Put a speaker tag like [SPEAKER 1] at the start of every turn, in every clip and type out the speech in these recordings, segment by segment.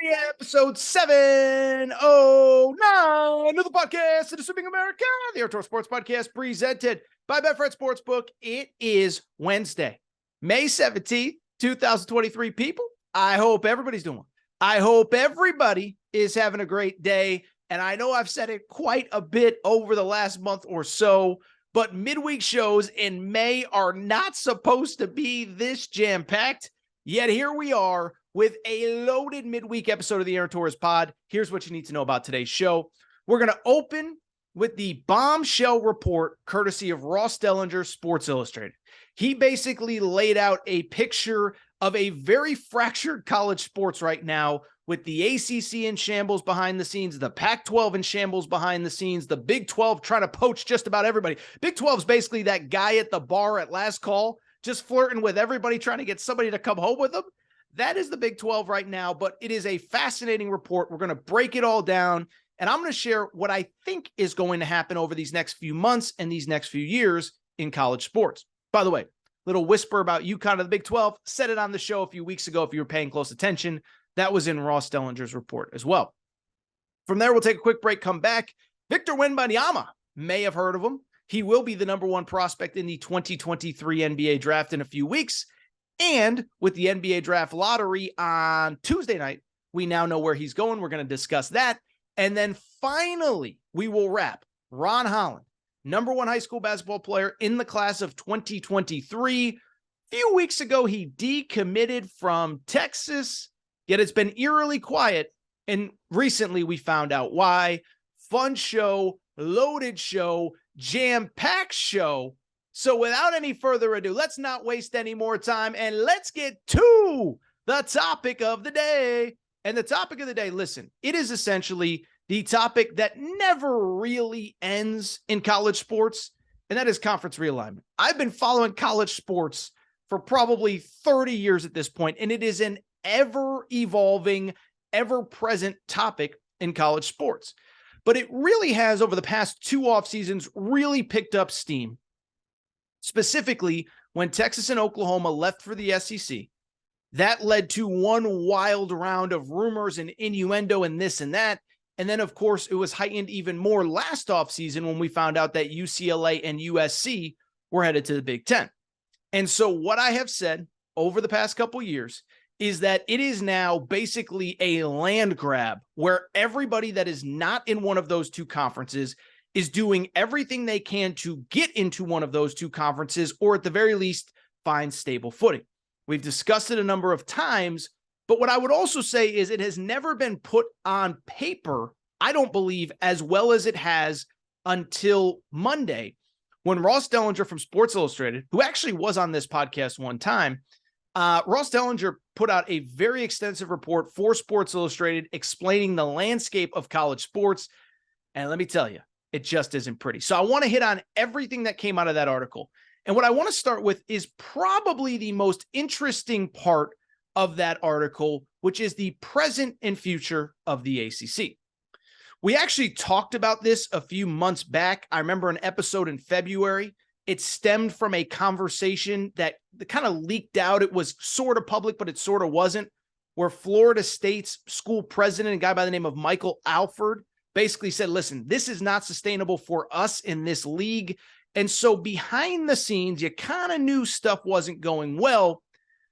[SPEAKER 1] Episode 709 of the podcast of the Sweeping America, the Outdoor Sports Podcast, presented by Betfred Sportsbook. It is Wednesday, May 17th, 2023. People, I hope everybody's doing well. I hope everybody is having a great day. And I know I've said it quite a bit over the last month or so, but midweek shows in May are not supposed to be this jam-packed. Yet here we are with a loaded midweek episode of the Aaron Torres pod. Here's what you need to know about today's show. We're going to open with the bombshell report courtesy of Ross Dellinger, Sports Illustrated. He basically laid out a picture of a very fractured college sports right now, with the ACC in shambles behind the scenes, the Pac-12 in shambles behind the scenes, the Big 12 trying to poach just about everybody. Big 12 is basically that guy at the bar at last call, just flirting with everybody, trying to get somebody to come home with them. That is the Big 12 right now, but it is a fascinating report. We're going to break it all down, and I'm going to share what I think is going to happen over these next few months and these next few years in college sports. By the way, little whisper about UConn of the Big 12. Said it on the show a few weeks ago if you were paying close attention. That was in Ross Dellinger's report as well. From there, we'll take a quick break, come back. Victor Wembanyama, may have heard of him. He will be the number one prospect in the 2023 NBA draft in a few weeks. And with the NBA draft lottery on Tuesday night, we now know where he's going. We're going to discuss that. And then finally, we will wrap Ron Holland, number one high school basketball player in the class of 2023. A few weeks ago, he decommitted from Texas, yet it's been eerily quiet. And recently we found out why. Fun show, loaded show, jam-packed show. So without any further ado, let's not waste any more time and let's get to the topic of the day. And the topic of the day, listen, it is essentially the topic that never really ends in college sports, and that is conference realignment. I've been following college sports for probably 30 years at this point, and it is an ever-evolving, ever-present topic in college sports. But it really has, over the past two off seasons, really picked up steam. Specifically, when Texas and Oklahoma left for the SEC, that led to one wild round of rumors and innuendo and this and that. And then, of course, it was heightened even more last offseason when we found out that UCLA and USC were headed to the Big Ten. And so what I have said over the past couple years is that it is now basically a land grab where everybody that is not in one of those two conferences is doing everything they can to get into one of those two conferences, or at the very least, find stable footing. We've discussed it a number of times, but what I would also say is it has never been put on paper, I don't believe, as well as it has until Monday, when Ross Dellinger from Sports Illustrated, who actually was on this podcast one time, Ross Dellinger put out a very extensive report for Sports Illustrated explaining the landscape of college sports. And let me tell you, it just isn't pretty. So I want to hit on everything that came out of that article. And what I want to start with is probably the most interesting part of that article, which is the present and future of the ACC. We actually talked about this a few months back. I remember an episode in February. It stemmed from a conversation that kind of leaked out. It was sort of public, but it sort of wasn't, where Florida State's school president, a guy by the name of Michael Alford, basically said, listen, this is not sustainable for us in this league. And so behind the scenes, you kind of knew stuff wasn't going well.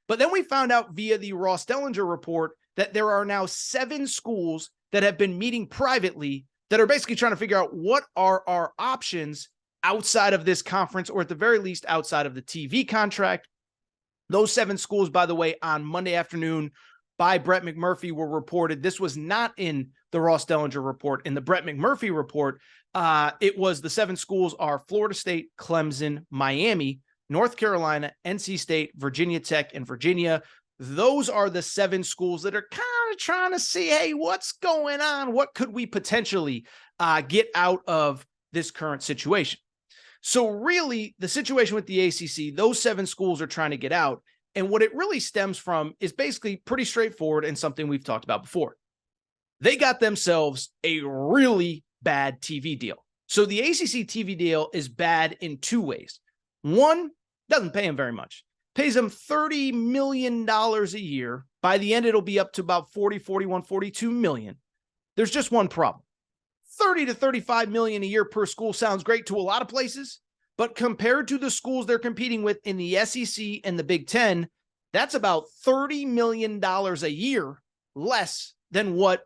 [SPEAKER 1] But then we found out via the Ross Dellinger report that there are now 7 schools that have been meeting privately that are basically trying to figure out what are our options outside of this conference, or at the very least outside of the TV contract. Those 7 schools, by the way, on Monday afternoon by Brett McMurphy were reported. This was not in the Ross Dellinger report. In the Brett McMurphy report, it was the 7 schools are Florida State, Clemson, Miami, North Carolina, NC State, Virginia Tech, and Virginia. Those are the 7 schools that are kind of trying to see, hey, what's going on? What could we potentially get out of this current situation? So really, the situation with the ACC, those 7 schools are trying to get out. And what it really stems from is basically pretty straightforward and something we've talked about before. They got themselves a really bad TV deal. So the ACC TV deal is bad in 2 ways. One, doesn't pay them very much. pays them $30 million a year. By the end, it'll be up to about 40, 41, 42 million. There's just one problem. 30 to 35 million a year per school sounds great to a lot of places, but compared to the schools they're competing with in the SEC and the Big Ten, that's about $30 million a year less than what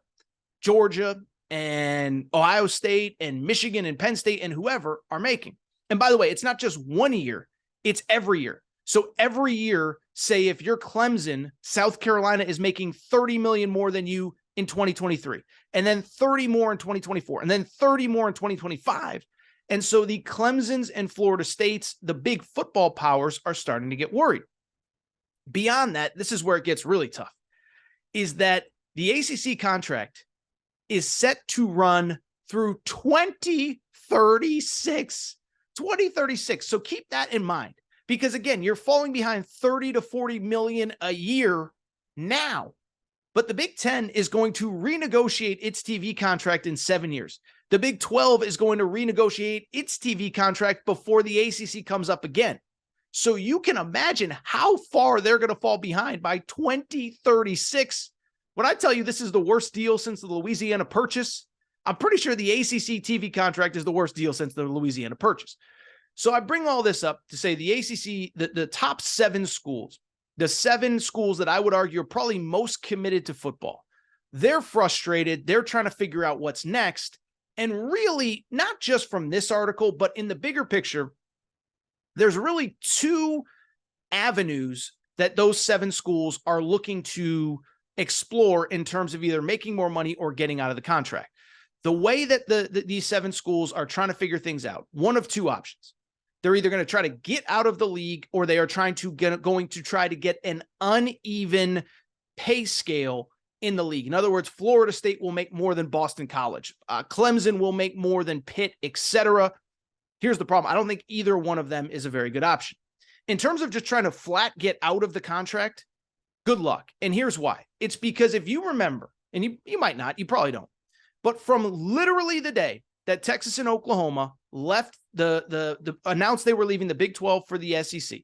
[SPEAKER 1] Georgia and Ohio State and Michigan and Penn State and whoever are making. And by the way, it's not just 1 year, it's every year. So every year, say if you're Clemson, South Carolina is making 30 million more than you in 2023, and then 30 more in 2024, and then 30 more in 2025. And so the Clemsons and Florida States, the big football powers, are starting to get worried. Beyond that, this is where it gets really tough, is that the ACC contract is set to run through 2036. So keep that in mind, because again, you're falling behind 30 to 40 million a year now. But the Big Ten is going to renegotiate its TV contract in 7 years. The Big 12 is going to renegotiate its TV contract before the ACC comes up again. So you can imagine how far they're going to fall behind by 2036. When I tell you this is the worst deal since the Louisiana Purchase, I'm pretty sure the ACC TV contract is the worst deal since the Louisiana Purchase. So I bring all this up to say the ACC, the top 7 schools, the 7 schools that I would argue are probably most committed to football, they're frustrated. They're trying to figure out what's next. And really, not just from this article, but in the bigger picture, there's really 2 avenues that those 7 schools are looking to explore in terms of either making more money or getting out of the contract. The way that these 7 schools are trying to figure things out, one of 2 options. They're either going to try to get out of the league, or they are going to try to get an uneven pay scale in the league. In other words, Florida State will make more than Boston College. Clemson will make more than Pitt, etc. Here's the problem. I don't think either one of them is a very good option. In terms of just trying to flat get out of the contract, good luck. And here's why. It's because if you remember, and you might not, you probably don't, but from literally the day that Texas and Oklahoma left announced they were leaving the Big 12 for the SEC,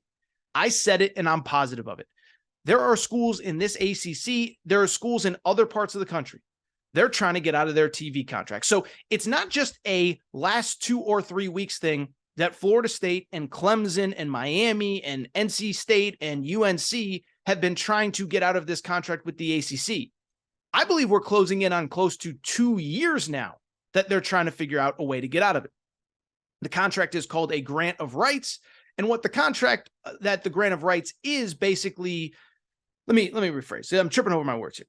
[SPEAKER 1] I said it and I'm positive of it. There are schools in this ACC, there are schools in other parts of the country. They're trying to get out of their TV contract. So it's not just a last 2 or 3 weeks thing that Florida State and Clemson and Miami and NC State and UNC have been trying to get out of this contract with the ACC. I believe we're closing in on close to 2 years now that they're trying to figure out a way to get out of it. The contract is called a grant of rights. And what the contract that the grant of rights is basically, let me rephrase. I'm tripping over my words here.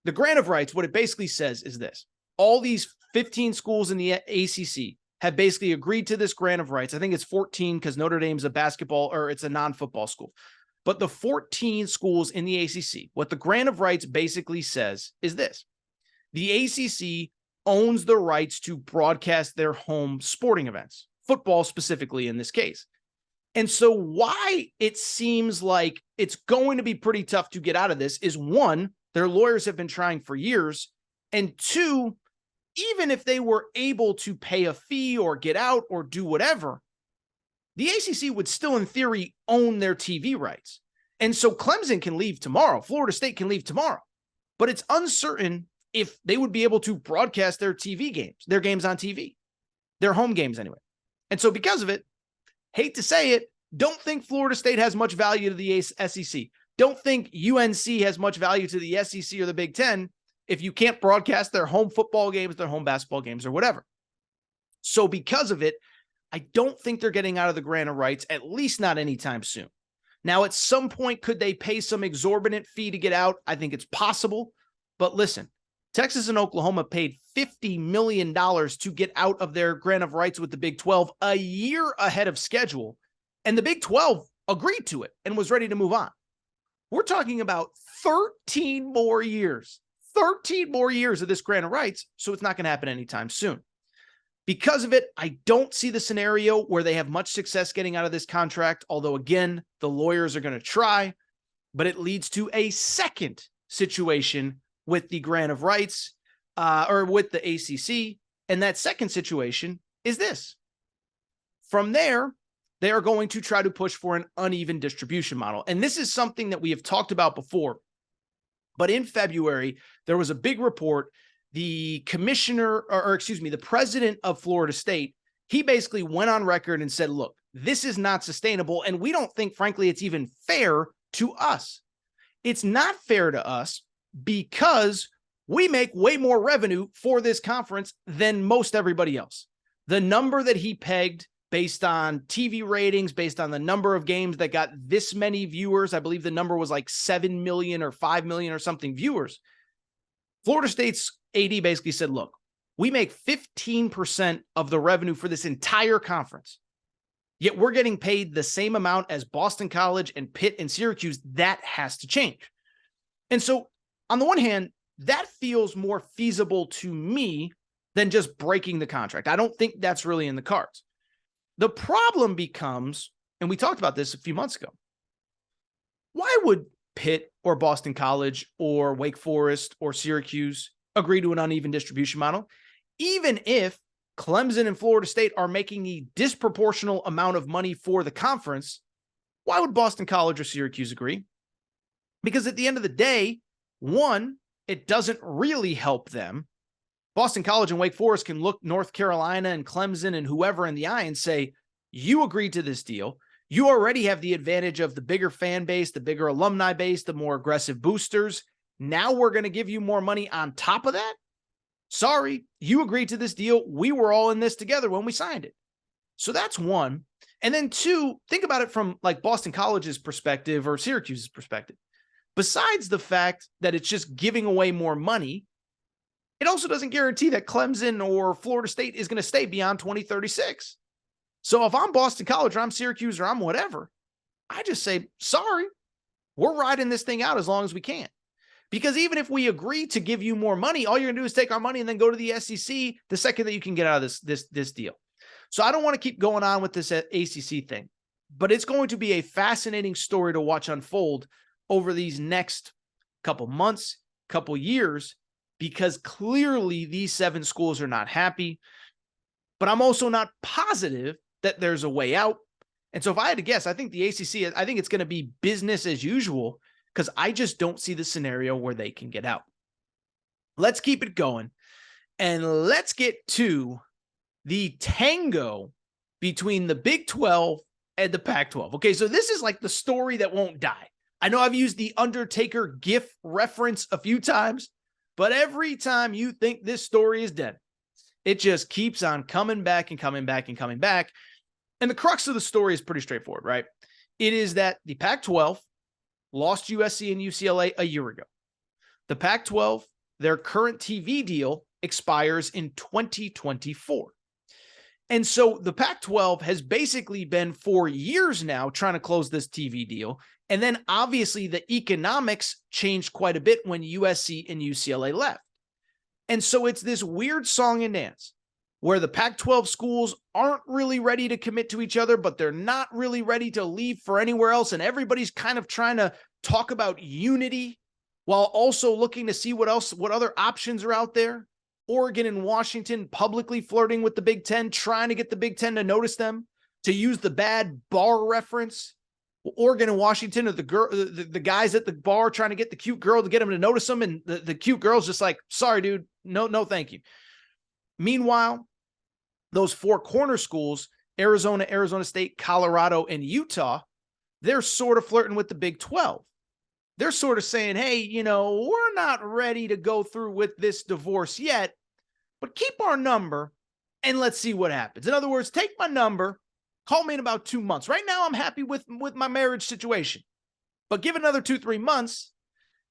[SPEAKER 1] The grant of rights, what it basically says is this. All these 15 schools in the ACC have basically agreed to this grant of rights. I think it's 14 because Notre Dame's a basketball, or it's a non-football school. But the 14 schools in the ACC, what the grant of rights basically says is this. The ACC owns the rights to broadcast their home sporting events, football specifically in this case. And so why it seems like it's going to be pretty tough to get out of this is, 1, their lawyers have been trying for years, and 2, even if they were able to pay a fee or get out or do whatever, the ACC would still in theory own their TV rights. And so Clemson can leave tomorrow, Florida State can leave tomorrow, but it's uncertain if they would be able to broadcast their TV games, their games on TV, their home games anyway. And so because of it, hate to say it, don't think Florida State has much value to the SEC. Don't think UNC has much value to the SEC or the Big Ten if you can't broadcast their home football games, their home basketball games, or whatever. So because of it, I don't think they're getting out of the grant of rights, at least not anytime soon. Now, at some point, could they pay some exorbitant fee to get out? I think it's possible. But listen, Texas and Oklahoma paid $50 million to get out of their grant of rights with the Big 12 a year ahead of schedule. And the Big 12 agreed to it and was ready to move on. We're talking about 13 more years of this grant of rights. So it's not going to happen anytime soon. Because of it, I don't see the scenario where they have much success getting out of this contract. Although, again, the lawyers are going to try, but it leads to a second situation with the grant of rights or with the ACC. And that second situation is this. From there, they are going to try to push for an uneven distribution model. And this is something that we have talked about before. But in February, there was a big report. The commissioner, or excuse me, the president of Florida State, he basically went on record and said, look, this is not sustainable. And we don't think, frankly, it's even fair to us. It's not fair to us because we make way more revenue for this conference than most everybody else. The number that he pegged based on TV ratings, based on the number of games that got this many viewers, I believe the number was like 7 million or 5 million or something viewers. Florida State's AD basically said, look, we make 15% of the revenue for this entire conference, yet we're getting paid the same amount as Boston College and Pitt and Syracuse. That has to change. And so on the one hand, that feels more feasible to me than just breaking the contract. I don't think that's really in the cards. The problem becomes, and we talked about this a few months ago, why would Pitt or Boston College or Wake Forest or Syracuse agree to an uneven distribution model, even if Clemson and Florida State are making a disproportional amount of money for the conference? Why would Boston College or Syracuse agree? Because at the end of the day, one, it doesn't really help them. Boston College and Wake Forest can look North Carolina and Clemson and whoever in the eye and say, you agreed to this deal. You already have the advantage of the bigger fan base, the bigger alumni base, the more aggressive boosters. Now we're going to give you more money on top of that. Sorry, you agreed to this deal. We were all in this together when we signed it. So that's one. And then two, think about it from like Boston College's perspective or Syracuse's perspective. Besides the fact that it's just giving away more money, it also doesn't guarantee that Clemson or Florida State is going to stay beyond 2036. So if I'm Boston College or I'm Syracuse or I'm whatever, I just say, sorry, we're riding this thing out as long as we can. Because even if we agree to give you more money, all you're going to do is take our money and then go to the SEC the second that you can get out of this deal. So I don't want to keep going on with this ACC thing, but it's going to be a fascinating story to watch unfold over these next couple months, couple years, because clearly these 7 schools are not happy, but I'm also not positive that there's a way out. And so if I had to guess, I think the ACC, I think it's going to be business as usual because I just don't see the scenario where they can get out. Let's keep it going and let's get to the tango between the Big 12 and the Pac-12. Okay, so this is like the story that won't die. I know I've used the Undertaker GIF reference a few times, but every time you think this story is dead, it just keeps on coming back and coming back and coming back. And the crux of the story is pretty straightforward, right? It is that the Pac-12 lost USC and UCLA a year ago. The Pac-12, their current TV deal expires in 2024. And so the Pac-12 has basically been for years now trying to close this TV deal. And then obviously the economics changed quite a bit when USC and UCLA left. And so it's this weird song and dance where the Pac-12 schools aren't really ready to commit to each other, but they're not really ready to leave for anywhere else. And everybody's kind of trying to talk about unity while also looking to see what other options are out there. Oregon and Washington publicly flirting with the Big Ten, trying to get the Big Ten to notice them, to use the bad bar reference. Oregon and Washington are the guys at the bar trying to get the cute girl to get them to notice them. And the cute girl's just like, sorry, dude, no, thank you. Meanwhile, those 4 corner schools, Arizona, Arizona State, Colorado, and Utah, they're sort of flirting with the Big 12. They're sort of saying, hey, we're not ready to go through with this divorce yet, but keep our number and let's see what happens. In other words, take my number, call me in about 2 months. Right now, I'm happy with my marriage situation, but give it another 2-3 months,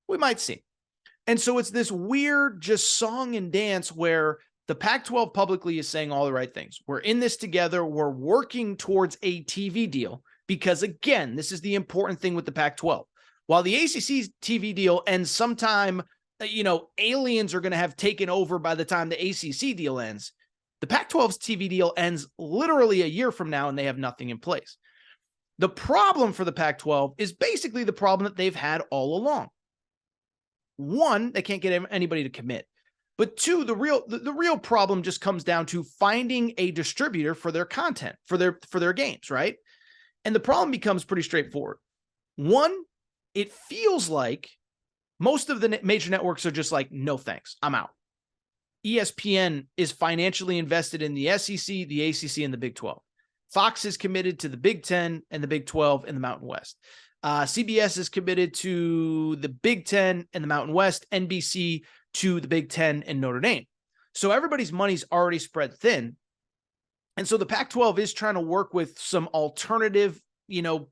[SPEAKER 1] we might see. And so it's this weird just song and dance where the Pac-12 publicly is saying all the right things. We're in this together. We're working towards a TV deal because, again, this is the important thing with the Pac-12. While the ACC's TV deal ends sometime, aliens are going to have taken over by the time the ACC deal ends. The Pac-12's TV deal ends literally a year from now, and they have nothing in place. The problem for the Pac-12 is basically the problem that they've had all along. One, they can't get anybody to commit. But two, the real problem just comes down to finding a distributor for their content, for their games, right? And the problem becomes pretty straightforward. One, it feels like most of the major networks are just like, no thanks, I'm out. ESPN is financially invested in the SEC, the ACC, and the Big 12. Fox is committed to the Big 10 and the Big 12 and the Mountain West. CBS is committed to the Big 10 and the Mountain West, NBC to the Big 10 and Notre Dame. So everybody's money's already spread thin. And so the Pac-12 is trying to work with some alternative,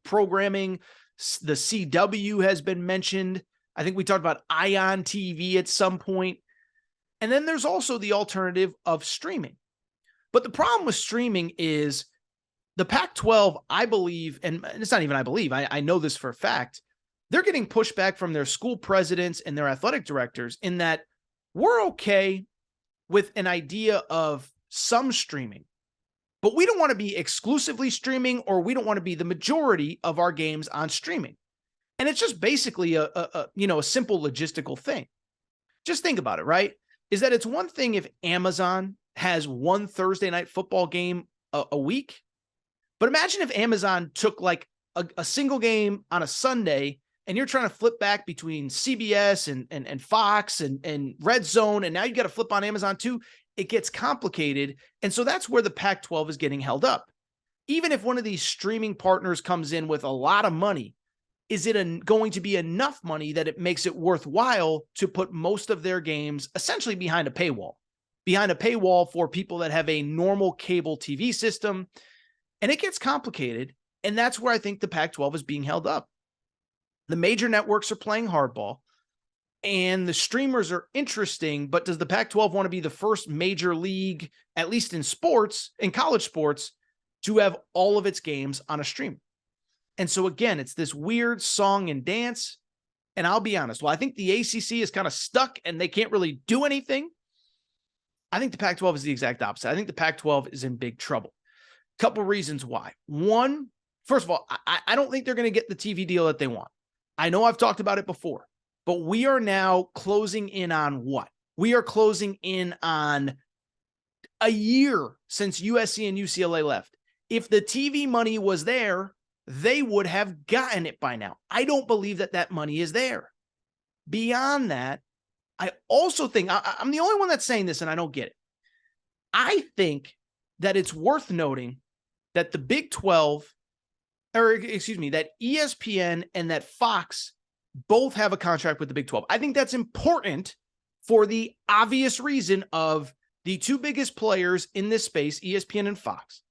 [SPEAKER 1] programming. The CW has been mentioned. I think we talked about Ion TV at some point. And then there's also the alternative of streaming. But the problem with streaming is the Pac-12, I believe, and it's not even I believe, I know this for a fact, they're getting pushback from their school presidents and their athletic directors in that we're okay with an idea of some streaming, but we don't want to be exclusively streaming, or we don't want to be the majority of our games on streaming. And it's just basically a simple logistical thing. Just think about it, right? Is that it's one thing if Amazon has one Thursday night football game a week, but imagine if Amazon took like a single game on a Sunday, and you're trying to flip back between CBS and Fox and Red Zone, and now you got to flip on Amazon too. It gets complicated. And so that's where the Pac-12 is getting held up. Even if one of these streaming partners comes in with a lot of money, is it going to be enough money that it makes it worthwhile to put most of their games essentially behind a paywall for people that have a normal cable TV system? And it gets complicated. And that's where I think the Pac-12 is being held up. The major networks are playing hardball, and the streamers are interesting, but does the Pac-12 want to be the first major league, at least in sports, in college sports, to have all of its games on a stream? And so again, it's this weird song and dance. And I'll be honest, I think the ACC is kind of stuck and they can't really do anything. I think the Pac-12 is the exact opposite. I think the Pac-12 is in big trouble. Couple reasons why. One, first of all, I don't think they're going to get the TV deal that they want. I know I've talked about it before, but we are now closing in on what? We are closing in on a year since USC and UCLA left. If the TV money was there, they would have gotten it by now. I don't believe that money is there. Beyond that, I also think, I'm the only one that's saying this and I don't get it. I think that it's worth noting that the Big 12, that ESPN and that Fox both have a contract with the Big 12. I think that's important for the obvious reason of the two biggest players in this space, ESPN and Fox.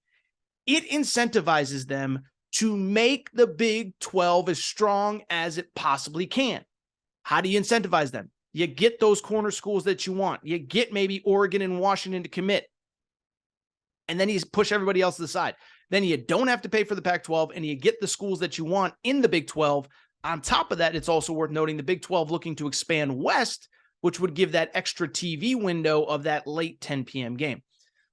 [SPEAKER 1] It incentivizes them to make the Big 12 as strong as it possibly can. How do you incentivize them? You get those corner schools that you want. You get maybe Oregon and Washington to commit. And then you push everybody else to the side. Then you don't have to pay for the Pac-12, and you get the schools that you want in the Big 12. On top of that, it's also worth noting the Big 12 looking to expand west, which would give that extra TV window of that late 10 p.m. game.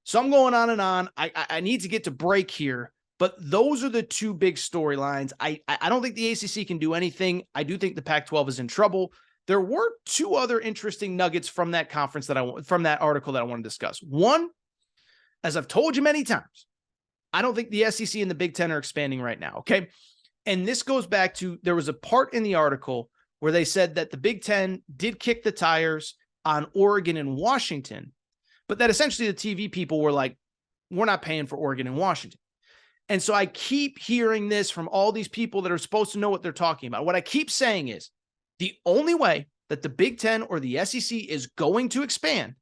[SPEAKER 1] So I'm going on and on. I need to get to break here, but those are the two big storylines. I don't think the ACC can do anything. I do think the Pac-12 is in trouble. There were two other interesting nuggets from that conference from that article that I want to discuss. One, as I've told you many times, I don't think the SEC and the Big Ten are expanding right now, okay? And this goes back to, there was a part in the article where they said that the Big Ten did kick the tires on Oregon and Washington, but that essentially the TV people were like, we're not paying for Oregon and Washington. And so I keep hearing this from all these people that are supposed to know what they're talking about. What I keep saying is the only way that the Big Ten or the SEC is going to expand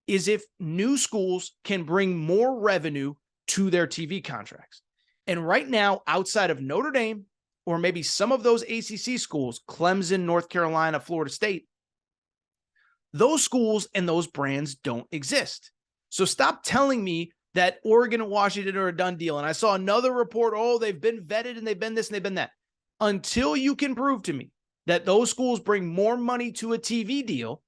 [SPEAKER 1] is if new schools can bring more revenue to their TV contracts. And right now, outside of Notre Dame, or maybe some of those ACC schools, Clemson, North Carolina, Florida State, those schools and those brands don't exist. So stop telling me that Oregon and Washington are a done deal. And I saw another report, they've been vetted and they've been this and they've been that. Until you can prove to me that those schools bring more money to a TV deal,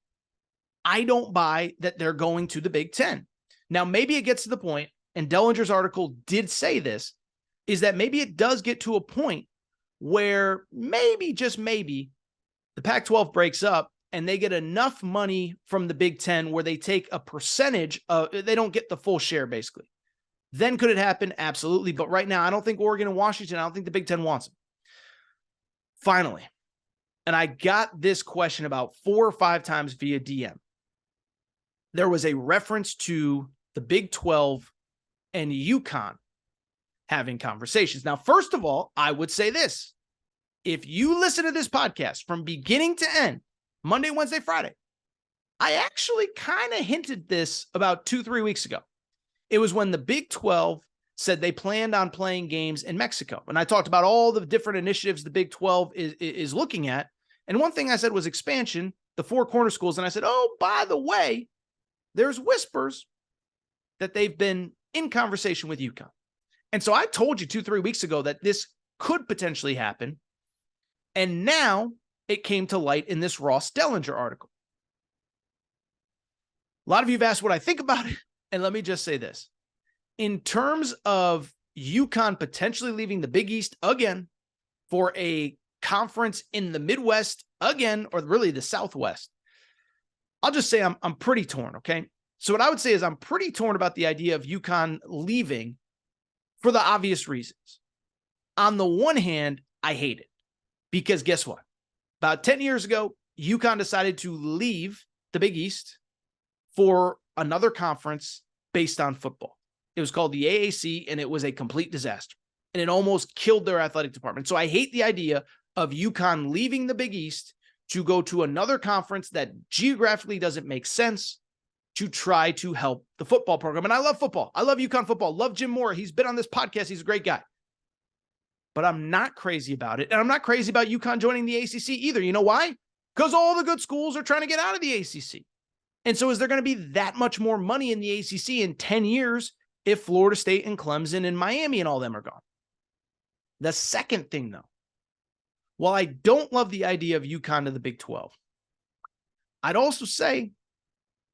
[SPEAKER 1] I don't buy that they're going to the Big Ten. Now, maybe it gets to the point, and Dellinger's article did say this, is that maybe it does get to a point where maybe, just maybe, the Pac-12 breaks up and they get enough money from the Big Ten where they take a percentage of, they don't get the full share basically, Then could it happen? Absolutely. But right now, I don't think Oregon and Washington, I don't think the Big Ten wants them. Finally, and I got this question about 4 or 5 times via DM. There was a reference to the Big 12 and UConn having conversations. Now, first of all, I would say this. If you listen to this podcast from beginning to end, Monday, Wednesday, Friday, I actually kind of hinted this about 2-3 weeks ago. It was when the Big 12 said they planned on playing games in Mexico. And I talked about all the different initiatives the Big 12 is looking at. And one thing I said was expansion, the 4 corner schools. And I said, oh, by the way, there's whispers that they've been in conversation with UConn. And so I told you 2-3 weeks ago that this could potentially happen. And now it came to light in this Ross Dellinger article. A lot of you have asked what I think about it. And let me just say this. In terms of UConn potentially leaving the Big East again for a conference in the Midwest again, or really the Southwest, I'll just say I'm pretty torn, okay? So what I would say is I'm pretty torn about the idea of UConn leaving for the obvious reasons. On the one hand, I hate it because guess what? About 10 years ago, UConn decided to leave the Big East for another conference based on football. It was called the AAC, and it was a complete disaster. And it almost killed their athletic department. So I hate the idea of UConn leaving the Big East to go to another conference that geographically doesn't make sense to try to help the football program. And I love football. I love UConn football. Love Jim Moore. He's been on this podcast. He's a great guy. But I'm not crazy about it. And I'm not crazy about UConn joining the ACC either. You know why? Because all the good schools are trying to get out of the ACC. And so is there going to be that much more money in the ACC in 10 years if Florida State and Clemson and Miami and all them are gone? The second thing, though, while I don't love the idea of UConn to the Big 12, I'd also say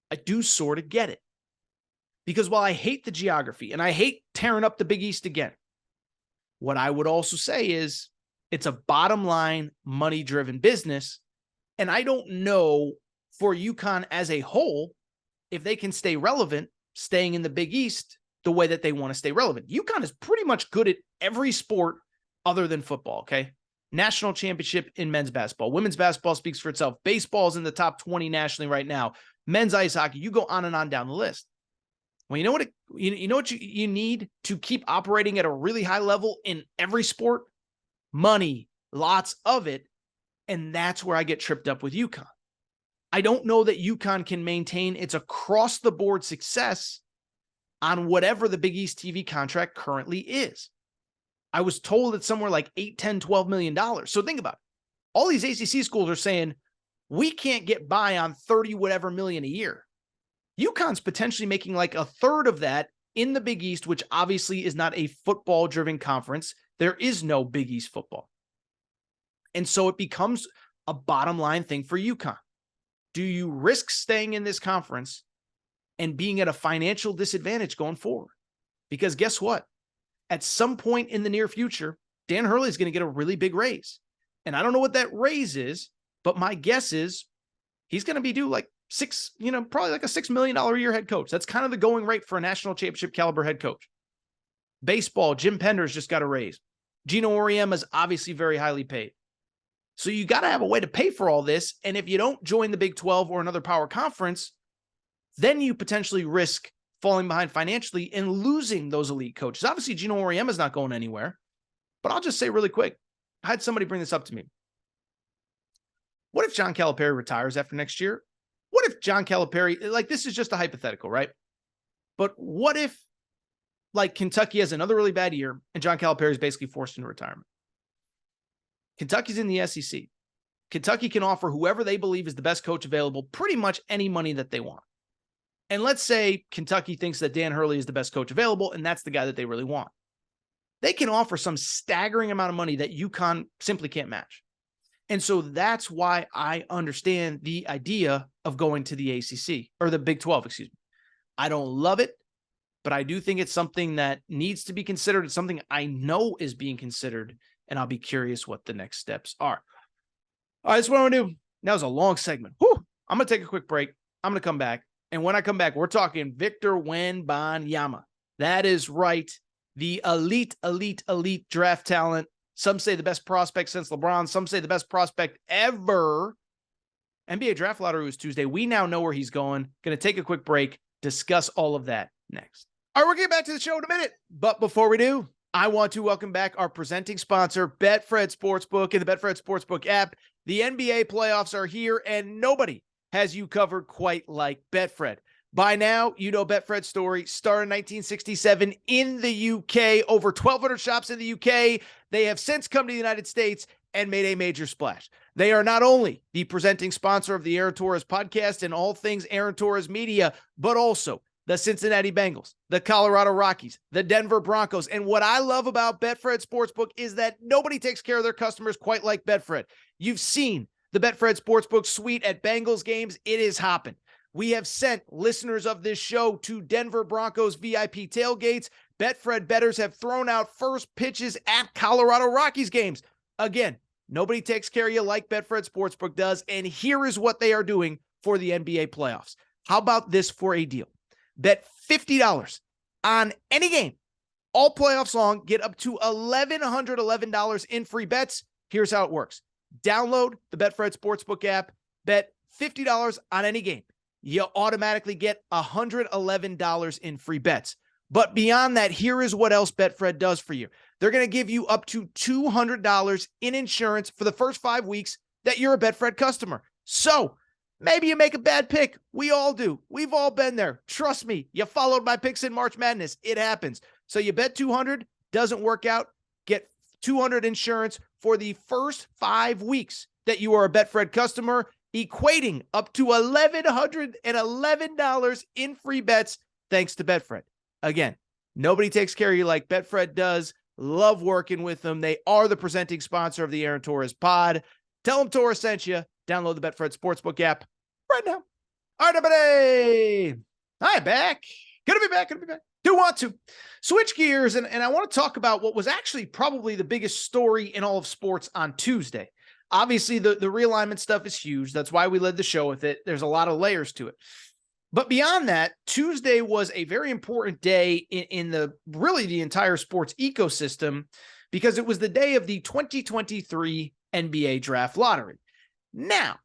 [SPEAKER 1] I do sort of get it. Because while I hate the geography and I hate tearing up the Big East again, what I would also say is it's a bottom line, money-driven business. And I don't know for UConn as a whole if they can stay relevant, staying in the Big East the way that they want to stay relevant. UConn is pretty much good at every sport other than football, okay? National championship in men's basketball. Women's basketball speaks for itself. Baseball is in the top 20 nationally right now. Men's ice hockey, you go on and on down the list. Well, you know what you need to keep operating at a really high level in every sport? Money, lots of it. And that's where I get tripped up with UConn. I don't know that UConn can maintain its across-the-board success on whatever the Big East TV contract currently is. I was told it's somewhere like $8, $10, $12 million. So think about it. All these ACC schools are saying, we can't get by on 30 whatever million a year. UConn's potentially making like a third of that in the Big East, which obviously is not a football-driven conference. There is no Big East football. And so it becomes a bottom line thing for UConn. Do you risk staying in this conference and being at a financial disadvantage going forward? Because guess what? At some point in the near future, Dan Hurley is going to get a really big raise. And I don't know what that raise is, but my guess is he's going to be due like probably like a $6 million a year head coach. That's kind of the going rate for a national championship caliber head coach. Baseball, Jim Pender's just got a raise. Gino Auriemma is obviously very highly paid. So you got to have a way to pay for all this. And if you don't join the Big 12 or another power conference, then you potentially risk falling behind financially and losing those elite coaches. Obviously, Gino Auriemma is not going anywhere. But I'll just say really quick, I had somebody bring this up to me. What if John Calipari retires after next year? What if John Calipari, like this is just a hypothetical, right? But what if like Kentucky has another really bad year and John Calipari is basically forced into retirement? Kentucky's in the SEC. Kentucky can offer whoever they believe is the best coach available pretty much any money that they want. And let's say Kentucky thinks that Dan Hurley is the best coach available, and that's the guy that they really want. They can offer some staggering amount of money that UConn simply can't match. And so that's why I understand the idea of going to the ACC, or the Big 12, excuse me. I don't love it, but I do think it's something that needs to be considered. It's something I know is being considered, and I'll be curious what the next steps are. All right, that's what I'm going to do. That was a long segment. Whew. I'm going to take a quick break. I'm going to come back. And when I come back, we're talking Victor Wembanyama. That is right. The elite draft talent. Some say the best prospect since LeBron. Some say the best prospect ever. NBA draft lottery was Tuesday. We now know where he's going. Going to take a quick break, discuss all of that next. All right, we're getting back to the show in a minute. But before we do, I want to welcome back our presenting sponsor, Betfred Sportsbook, and the Betfred Sportsbook app. The NBA playoffs are here, and nobody has you covered quite like Betfred. By now, you know Betfred's story. Started in 1967 in the UK. Over 1,200 shops in the UK. They have since come to the United States and made a major splash. They are not only the presenting sponsor of the Aaron Torres podcast and all things Aaron Torres media, but also the Cincinnati Bengals, the Colorado Rockies, the Denver Broncos. And what I love about Betfred Sportsbook is that nobody takes care of their customers quite like Betfred. You've seen the Betfred Sportsbook suite at Bengals games. It is hopping. We have sent listeners of this show to Denver Broncos VIP tailgates. Betfred bettors have thrown out first pitches at Colorado Rockies games. Again, nobody takes care of you like Betfred Sportsbook does, and here is what they are doing for the NBA playoffs. How about this for a deal? Bet $50 on any game all playoffs long. Get up to $1,111 in free bets. Here's how it works. Download the Betfred Sportsbook app. Bet $50 on any game. You automatically get $111 in free bets. But beyond that, here is what else Betfred does for you. They're going to give you up to $200 in insurance for the first 5 weeks that you're a Betfred customer. So maybe you make a bad pick. We all do. We've all been there. Trust me. You followed my picks in March Madness. It happens. So you bet 200, doesn't work out. Get 200 insurance for the first 5 weeks that you are a Betfred customer, equating up to $1,111 in free bets thanks to Betfred. Again, nobody takes care of you like Betfred does. Love working with them. They are the presenting sponsor of the Aaron Torres pod. Tell them Torres sent you. Download the Betfred Sportsbook app right now. All right, everybody. Hi, back. Good to be back. Do want to switch gears, and I want to talk about what was actually probably the biggest story in all of sports on Tuesday. Obviously, the realignment stuff is huge. That's why we led the show with it. There's a lot of layers to it. But beyond that, Tuesday was a very important day in the entire sports ecosystem because it was the day of the 2023 NBA draft lottery. Now,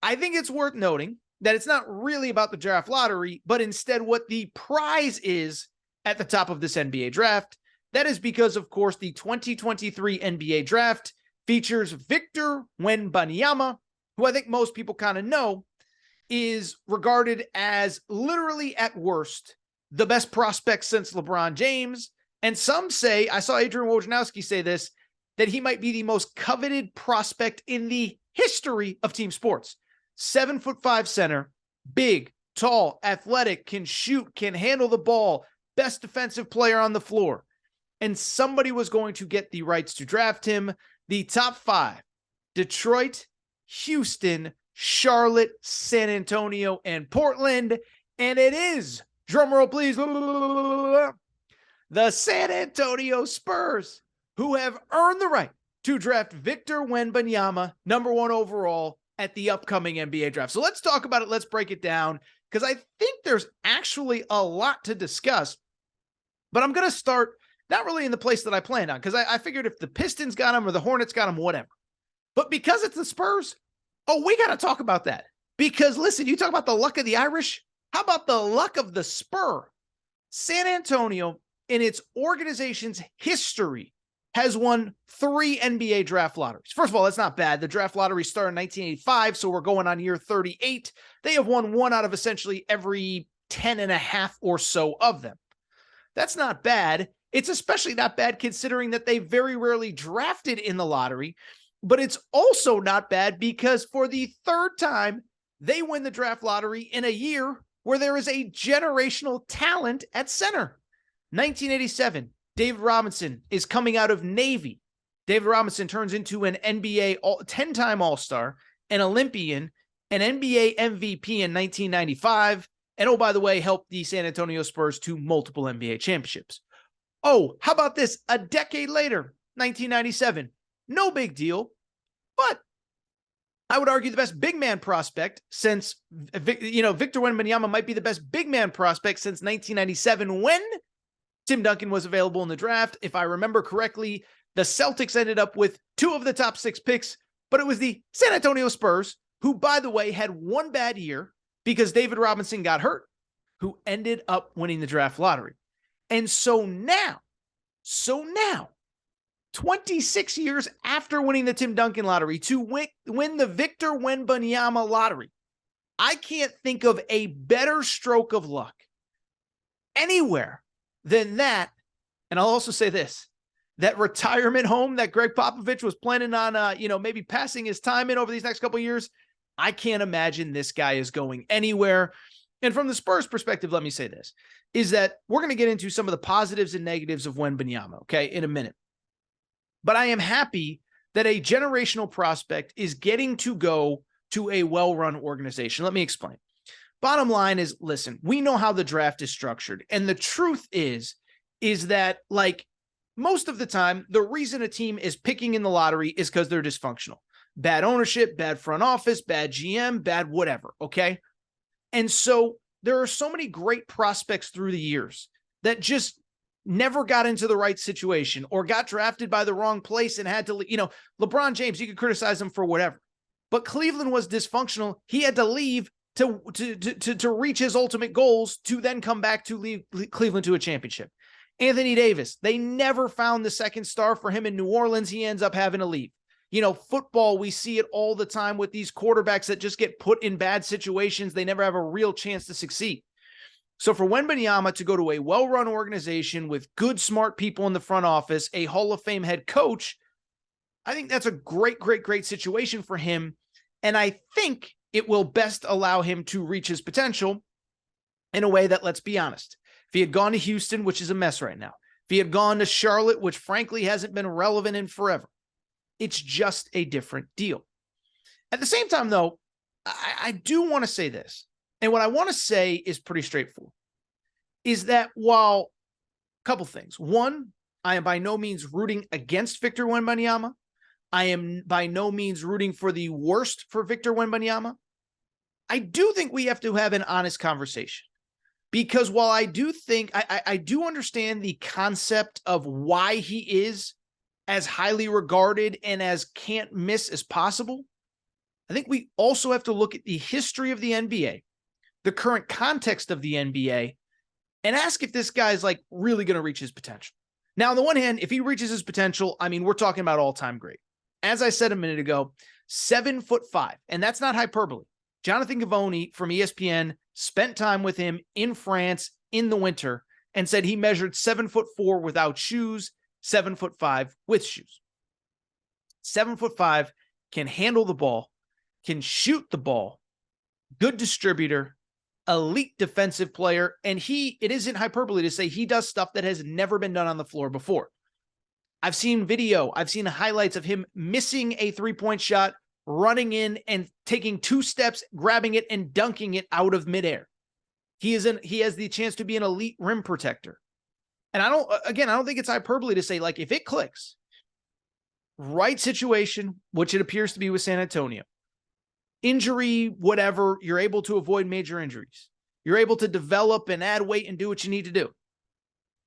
[SPEAKER 1] I think it's worth noting that it's not really about the draft lottery, but instead what the prize is at the top of this NBA draft. That is because, of course, the 2023 NBA draft features Victor Wembanyama, who I think most people kind of know is regarded as literally at worst the best prospect since LeBron James. And some say, I saw Adrian Wojnarowski say this, that he might be the most coveted prospect in the history of team sports. 7'5" center, big, tall, athletic, can shoot, can handle the ball, best defensive player on the floor. And somebody was going to get the rights to draft him. The top 5, Detroit, Houston, Charlotte, San Antonio, and Portland. And it is, drumroll please, the San Antonio Spurs, who have earned the right to draft Victor Wembanyama, number 1 overall, at the upcoming NBA draft. So let's talk about it. Let's break it down, because I think there's actually a lot to discuss. But I'm going to start not really in the place that I planned on, because I figured if the Pistons got him or the Hornets got him, whatever. But because it's the Spurs, we got to talk about that. Because listen, you talk about the luck of the Irish. How about the luck of the Spur? San Antonio, in its organization's history, has won 3 NBA draft lotteries. First of all, that's not bad. The draft lottery started in 1985, so we're going on year 38. They have won 1 out of essentially every 10 and a half or so of them. That's not bad. It's especially not bad considering that they very rarely drafted in the lottery, but it's also not bad because for the 3rd time, they win the draft lottery in a year where there is a generational talent at center. 1987, David Robinson is coming out of Navy. David Robinson turns into an NBA 10-time All-Star, an Olympian, an NBA MVP in 1995, and oh, by the way, helped the San Antonio Spurs to multiple NBA championships. Oh, how about this? A decade later, 1997. No big deal, but I would argue the best big man prospect since, Victor Wembanyama might be the best big man prospect since 1997 when Tim Duncan was available in the draft. If I remember correctly, the Celtics ended up with 2 of the top 6 picks, but it was the San Antonio Spurs, who, by the way, had one bad year because David Robinson got hurt, who ended up winning the draft lottery. And so now, 26 years after winning the Tim Duncan lottery, to win the Victor Wembanyama lottery, I can't think of a better stroke of luck anywhere than that. And I'll also say this, that retirement home that Greg Popovich was planning on, maybe passing his time in over these next couple of years, I can't imagine this guy is going anywhere. And from the Spurs perspective, let me say this, is that we're going to get into some of the positives and negatives of Wembanyama, okay, in a minute. But I am happy that a generational prospect is getting to go to a well-run organization. Let me explain. Bottom line is, listen, we know how the draft is structured. And the truth is that, like, most of the time, the reason a team is picking in the lottery is because they're dysfunctional. Bad ownership, bad front office, bad GM, bad whatever, okay? And so there are so many great prospects through the years that just never got into the right situation or got drafted by the wrong place and had to, LeBron James, you could criticize him for whatever, but Cleveland was dysfunctional. He had to leave to reach his ultimate goals to then come back to lead Cleveland to a championship. Anthony Davis, they never found the second star for him in New Orleans. He ends up having to leave. Football, we see it all the time with these quarterbacks that just get put in bad situations. They never have a real chance to succeed. So for Wembanyama to go to a well-run organization with good, smart people in the front office, a Hall of Fame head coach, I think that's a great, great, great situation for him. And I think it will best allow him to reach his potential in a way that, let's be honest, if he had gone to Houston, which is a mess right now, if he had gone to Charlotte, which frankly hasn't been relevant in forever, it's just a different deal. At the same time, though, I do want to say this. And what I want to say is pretty straightforward, is that while a couple things. One, I am by no means rooting against Victor Wembanyama. I am by no means rooting for the worst for Victor Wembanyama. I do think we have to have an honest conversation, because while I do think, I do understand the concept of why he is as highly regarded and as can't miss as possible, I think we also have to look at the history of the NBA, the current context of the NBA, and ask if this guy's like really going to reach his potential. Now, on the one hand, if he reaches his potential, I mean, we're talking about all-time great. As I said a minute ago, 7'5", and that's not hyperbole. Jonathan Givony from ESPN spent time with him in France in the winter and said he measured 7'4" without shoes, 7'5" with shoes. 7'5", can handle the ball, can shoot the ball, good distributor, elite defensive player, and it isn't hyperbole to say he does stuff that has never been done on the floor before. I've seen video, I've seen highlights of him missing a three-point shot, running in and taking 2 steps, grabbing it and dunking it out of midair. He has the chance to be an elite rim protector. And I don't think it's hyperbole to say, like, if it clicks, right situation, which it appears to be with San Antonio, injury, whatever, you're able to avoid major injuries. You're able to develop and add weight and do what you need to do.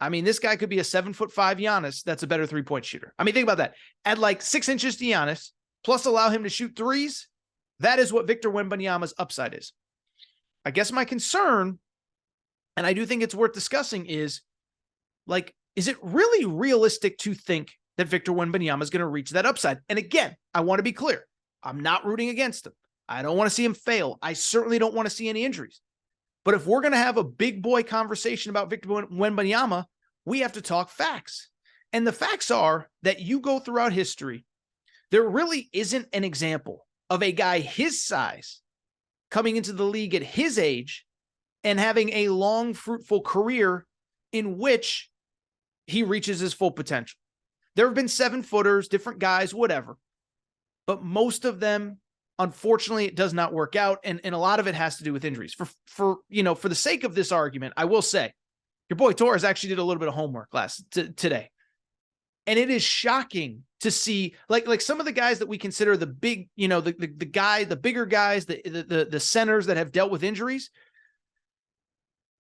[SPEAKER 1] I mean, this guy could be a 7'5" Giannis that's a better three-point shooter. I mean, think about that. Add like 6 inches to Giannis, plus allow him to shoot threes. That is what Victor Wembanyama's upside is. I guess my concern, and I do think it's worth discussing, is, like, is it really realistic to think that Victor Wembanyama is going to reach that upside? And again, I want to be clear. I'm not rooting against him. I don't want to see him fail. I certainly don't want to see any injuries. But if we're going to have a big boy conversation about Victor Wembanyama, we have to talk facts. And the facts are that you go throughout history, there really isn't an example of a guy his size coming into the league at his age and having a long, fruitful career in which he reaches his full potential. There have been 7-footers, different guys, whatever. But most of them, unfortunately, it does not work out. And a lot of it has to do with injuries. For the sake of this argument, I will say, your boy Torres actually did a little bit of homework today. And it is shocking to see, like some of the guys that we consider the big, the bigger guys, the centers that have dealt with injuries.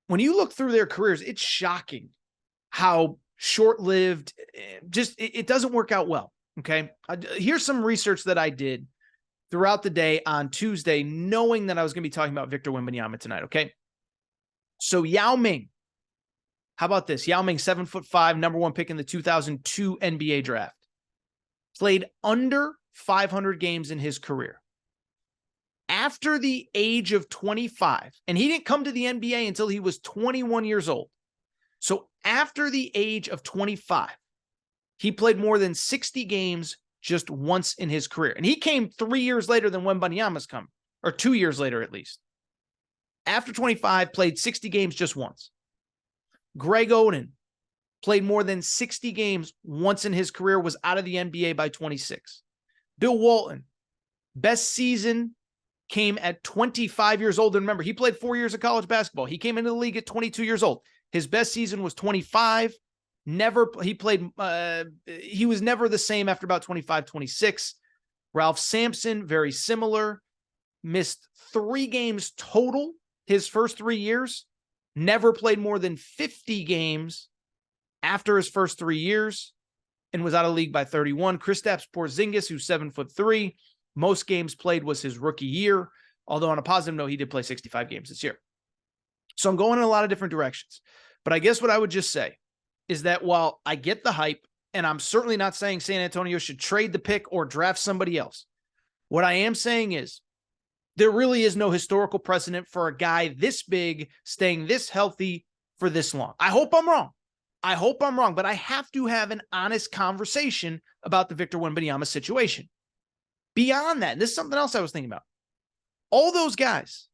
[SPEAKER 1] When you look through their careers, it's shocking how short-lived, just it doesn't work out well. Okay. Here's some research that I did throughout the day on Tuesday, knowing that I was going to be talking about Victor Wembanyama tonight. Okay. So Yao Ming, how about this? Yao Ming, 7'5", number 1 pick in the 2002 NBA draft, played under 500 games in his career. After the age of 25, and he didn't come to the NBA until he was 21 years old. So after the age of 25, he played more than 60 games just once in his career. And he came 3 years later than Wembanyama's come, or 2 years later at least. After 25, played 60 games just once. Greg Oden played more than 60 games once in his career, was out of the NBA by 26. Bill Walton, best season came at 25 years old. And remember, he played 4 years of college basketball. He came into the league at 22 years old. His best season was 25. He was never the same after about 25, 26. Ralph Sampson, very similar. Missed 3 games total his first 3 years. Never played more than 50 games after his first 3 years and was out of the league by 31. Kristaps Porzingis, who's 7'3", most games played was his rookie year. Although on a positive note, he did play 65 games this year. So I'm going in a lot of different directions. But I guess what I would just say is that while I get the hype, and I'm certainly not saying San Antonio should trade the pick or draft somebody else, what I am saying is there really is no historical precedent for a guy this big staying this healthy for this long. I hope I'm wrong. But I have to have an honest conversation about the Victor Wembanyama situation. Beyond that, and this is something else I was thinking about. All those guys,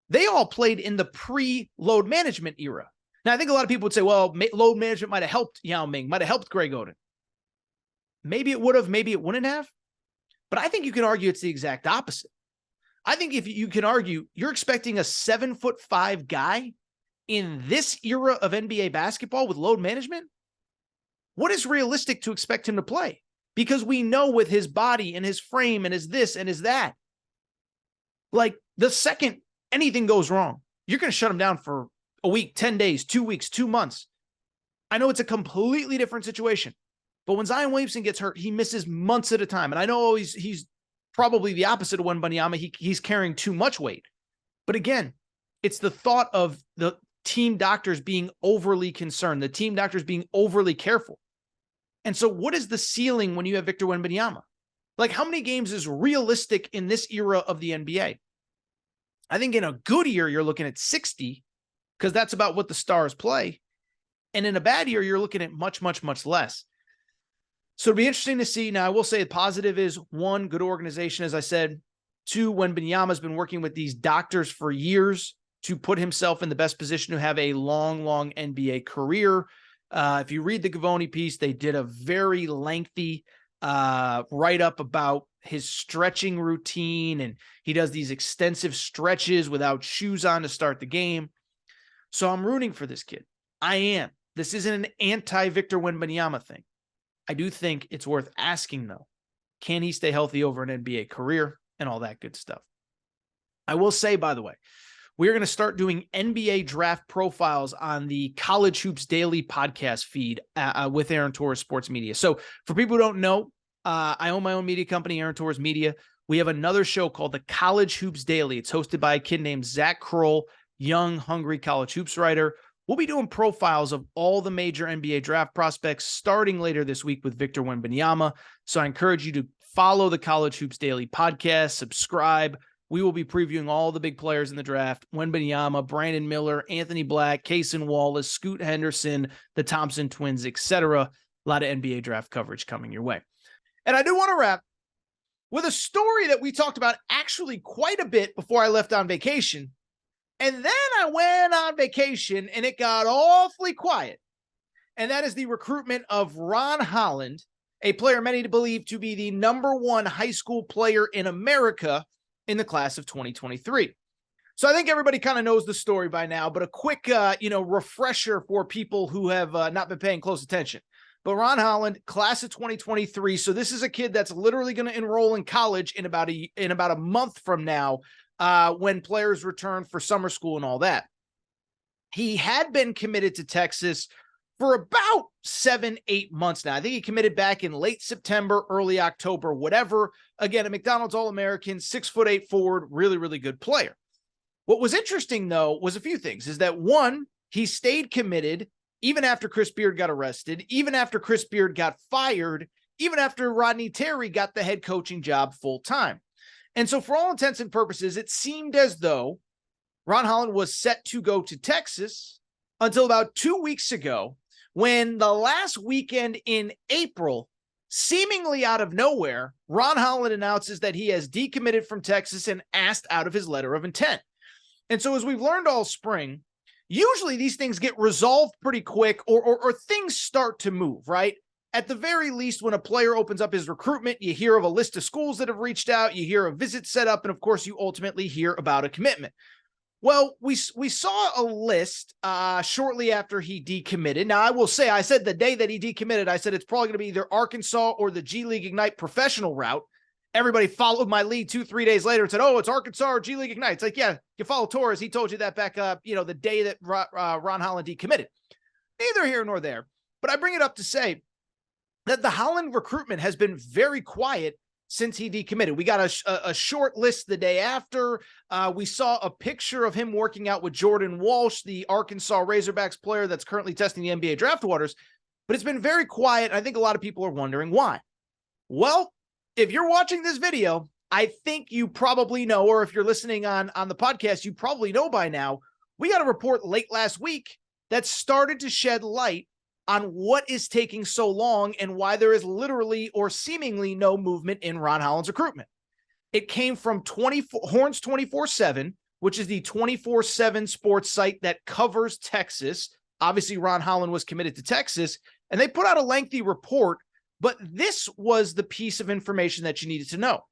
[SPEAKER 1] they all played in the pre-load management era. Now, I think a lot of people would say, well, load management might have helped Yao Ming, might have helped Greg Oden. Maybe it would have, maybe it wouldn't have. But I think you can argue it's the exact opposite. I think if you can argue, you're expecting a 7'5" guy in this era of NBA basketball with load management. What is realistic to expect him to play? Because we know with his body and his frame and his this and his that, like the second anything goes wrong, you're going to shut him down for a week, 10 days, 2 weeks, 2 months. I know it's a completely different situation, but when Zion Williamson gets hurt, he misses months at a time. And I know he's probably the opposite of Wembanyama. He's carrying too much weight. But again, it's the thought of the team doctors being overly concerned, the team doctors being overly careful. And so what is the ceiling when you have Victor Wembanyama? Like, how many games is realistic in this era of the NBA? I think in a good year, you're looking at 60, because that's about what the stars play. And in a bad year, you're looking at much, much, much less. So it'll be interesting to see. Now, I will say the positive is, 1, good organization, as I said. 2, Wembanyama's been working with these doctors for years to put himself in the best position to have a long, long NBA career. If you read the Gavoni piece, they did a very lengthy write-up about his stretching routine, and he does these extensive stretches without shoes on to start the game. So I'm rooting for this kid. I am. This isn't an anti-Victor Wembanyama thing. I do think it's worth asking, though. Can he stay healthy over an NBA career and all that good stuff? I will say, by the way, we're going to start doing NBA draft profiles on the College Hoops Daily podcast feed with Aaron Torres Sports Media. So for people who don't know, I own my own media company, Aaron Torres Media. We have another show called the College Hoops Daily. It's hosted by a kid named Zach Kroll, young, hungry college hoops writer. We'll be doing profiles of all the major NBA draft prospects starting later this week with Victor Wembanyama. So I encourage you to follow the College Hoops Daily podcast, subscribe. We will be previewing all the big players in the draft: Wembanyama, Brandon Miller, Anthony Black, Cason Wallace, Scoot Henderson, the Thompson twins, etc. A lot of NBA draft coverage coming your way. And I do want to wrap with a story that we talked about actually quite a bit before I left on vacation. And then I went on vacation and it got awfully quiet. And that is the recruitment of Ron Holland, a player many believe to be the #1 high school player in America in the class of 2023. So I think everybody kind of knows the story by now, but a quick, refresher for people who have not been paying close attention. But Ron Holland, class of 2023. So this is a kid that's literally going to enroll in college in about a month from now, when players return for summer school and all that. He had been committed to Texas for about 7-8 months now. I think he committed back in late September, early October, whatever. Again, a McDonald's All-American, 6'8" forward, really, really good player. What was interesting, though, was a few things. Is that one, he stayed committed even after Chris Beard got arrested, even after Chris Beard got fired, even after Rodney Terry got the head coaching job full-time. And so for all intents and purposes, it seemed as though Ron Holland was set to go to Texas until about 2 weeks ago, when the last weekend in April, seemingly out of nowhere, Ron Holland announces that he has decommitted from Texas and asked out of his letter of intent. And so as we've learned all spring, usually these things get resolved pretty quick or things start to move, right? At the very least, when a player opens up his recruitment, you hear of a list of schools that have reached out, you hear a visit set up, and of course, you ultimately hear about a commitment. Well, we saw a list shortly after he decommitted. Now, I will say, I said the day that he decommitted, I said it's probably going to be either Arkansas or the G League Ignite professional route. Everybody followed my lead 2-3 days later and said, oh, it's Arkansas or G League Ignite. It's like, yeah, you follow Torres. He told you that back up, the day that Ron Holland decommitted. Neither here nor there. But I bring it up to say that the Holland recruitment has been very quiet since he decommitted. We got a short list the day after. We saw a picture of him working out with Jordan Walsh, the Arkansas Razorbacks player that's currently testing the NBA draft waters. But it's been very quiet. I think a lot of people are wondering why. Well, if you're watching this video, I think you probably know, or if you're listening on the podcast, you probably know by now, we got a report late last week that started to shed light on what is taking so long and why there is literally or seemingly no movement in Ron Holland's recruitment. It came from Horns 24/7, which is the 24/7 sports site that covers Texas. Obviously, Ron Holland was committed to Texas, and they put out a lengthy report, but this was the piece of information that you needed to know.